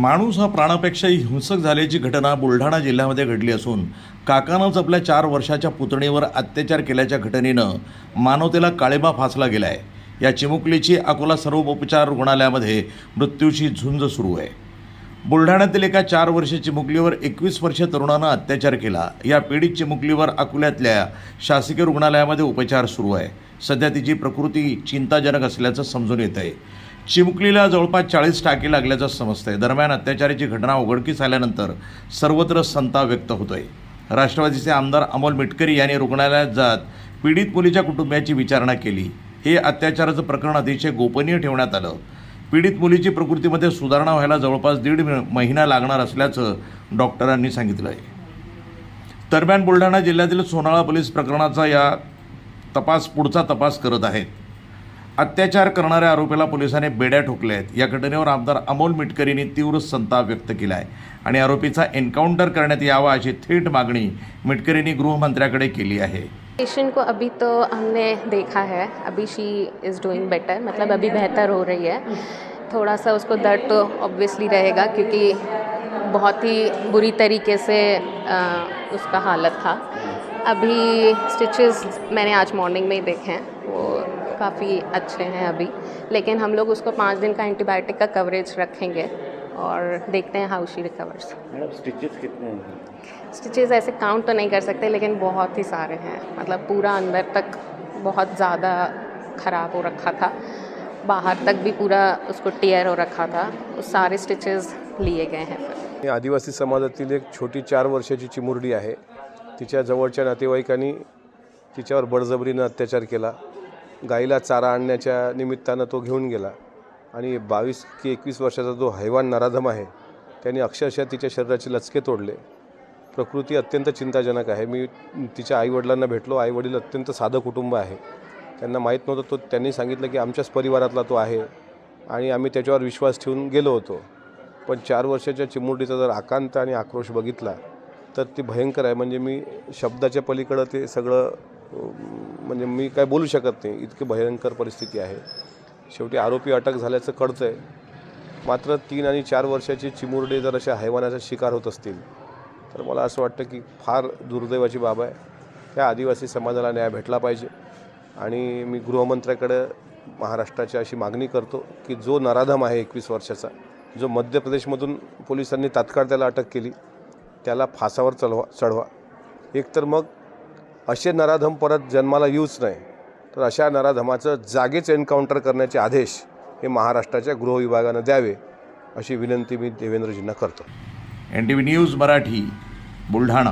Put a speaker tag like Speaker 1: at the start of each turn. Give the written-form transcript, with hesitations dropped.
Speaker 1: माणूस हा प्राणापेक्षाही हिंसक झाल्याची घटना बुलढाणा जिल्ह्यामध्ये घडली असून काकानंच आपल्या 4 वर्षाच्या पुतणीवर अत्याचार केल्याच्या घटनेनं मानवतेला काळिमा फासला गेला आहे। या चिमुकलीची अकोला सर्वोपचार रुग्णालयामध्ये मृत्यूची झुंज सुरू आहे। बुलढाण्यातील एका 4 वर्षीय चिमुकलीवर 21 वर्षीय तरुणानं अत्याचार केला। या पीडित चिमुकलीवर अकोल्यातल्या शासकीय रुग्णालयामध्ये उपचार सुरू आहे। सध्या तिची प्रकृती चिंताजनक असल्याचं समजून येत आहे। चिमुकलीला जवळपास 40 टाके लागल्याचं समजतंय। दरम्यान अत्याचाराची घटना उघडकीस आल्यानंतर सर्वत्र संताप व्यक्त होतोय। राष्ट्रवादीचे आमदार अमोल मिटकरी यांनी रुग्णालयात जात पीडित मुलीच्या कुटुंबियाची विचारणा केली। हे अत्याचाराचं प्रकरण अतिशय गोपनीय ठेवण्यात आलं। पीडित मुलीची प्रकृतीमध्ये सुधारणा व्हायला जवळपास 1.5 महिना लागणार असल्याचं डॉक्टरांनी सांगितलं आहे। दरम्यान बुलढाणा जिल्ह्यातील सोनाळा पोलीस प्रकरणाचा पुढचा तपास करत आहेत। अत्याचार करणाऱ्या आरोपीला पोलिसांनी बेड्या ठोकल्या आहेत। या घटनेवर आमदार अमोल मिटकरींनी तीव्र संताप व्यक्त केला आहे आणि आरोपीचा एन्काउंटर करण्यात यावा अशी थेट मागणी मिटकरींनी गृहमंत्र्याकडे केली आहे।
Speaker 2: पेशेंट को अभी तो हमने देखा है, अभी शी इज़ डूइंग बेटर, मतलब अभी बेहतर हो रही है। थोड़ा सा उसको दर्द तो ऑब्वियसली रहेगा क्योंकि बहुत ही बुरी तरीके से उसका हालत था। अभी स्टिचेस मैंने आज मॉर्निंग में ही देखे हैं, वो काफ़ी अच्छे हैं अभी, लेकिन हम लोग उसको 5 दिन का एंटीबायोटिक का कवरेज रखेंगे और देखते हैं हाउ शी रिकवर्स।
Speaker 3: मैडम स्टिचेस कितने हैं?
Speaker 2: स्टिचेस ऐसे काउंट तो नहीं कर सकते, लेकिन बहुत ही सारे हैं। मतलब पूरा अंदर तक बहुत ज़्यादा ख़राब हो रखा था, बाहर तक भी पूरा उसको टियर हो रखा था। उस सारे स्टिचेस लिए गए हैं। फिर
Speaker 4: आदिवासी समाजातील एक छोटी 4 वर्षाची चिमुरडी आहे। तिच्या जवळच्या नातेवाईकांनी तिच्यावर बळजबरीनं अत्याचार केला। गाईला चारा आणण्याच्या निमित्तानं तो घेऊन गेला आणि 22 की 21 वर्षाचा जो हैवान नराधम आहे त्याने अक्षरशः तिच्या शरीराचे लचके तोडले। प्रकृती अत्यंत चिंताजनक आहे। मी तिच्या आईवडिलांना भेटलो। आईवडील अत्यंत साधं कुटुंब आहे। त्यांना माहीत नव्हतं, तो त्यांनी सांगितलं की आमच्याच परिवारातला तो आहे आणि आम्ही त्याच्यावर विश्वास ठेवून गेलो होतो। पण 4 वर्षाच्या चिमुरडीचा जर आकांत आणि आक्रोश बघितला तर ती भयंकर आहे। म्हणजे मी शब्दाच्या पलीकडं ते सगळं म्हणजे मी काय बोलू शकत नाही, इतकी भयंकर परिस्थिती आहे। शेवटी आरोपी अटक झाल्याचं कळतं आहे। मात्र 3 आणि 4 वर्षाची चिमुरडे जर अशा हैवानाचा शिकार होत असतील तर मला असं वाटतं की फार दुर्दैवाची बाब आहे। त्या आदिवासी समाजाला न्याय भेटला पाहिजे आणि मी गृहमंत्र्याकडे महाराष्ट्राची अशी मागणी करतो की जो नराधम आहे 21 वर्षाचा, जो मध्य प्रदेशमधून पोलिसांनी तात्काळ त्याला अटक केली, त्याला फासावर चढवा। एकतर मग असे नराधम परत जन्माला येऊच नाही, तर अशा नराधमाचं जागेच एन्काउंटर करण्याचे आदेश हे महाराष्ट्राच्या गृह विभागानं द्यावे अशी विनंती मी देवेंद्रजींना करतो।
Speaker 1: NTV news Marathi Buldhana.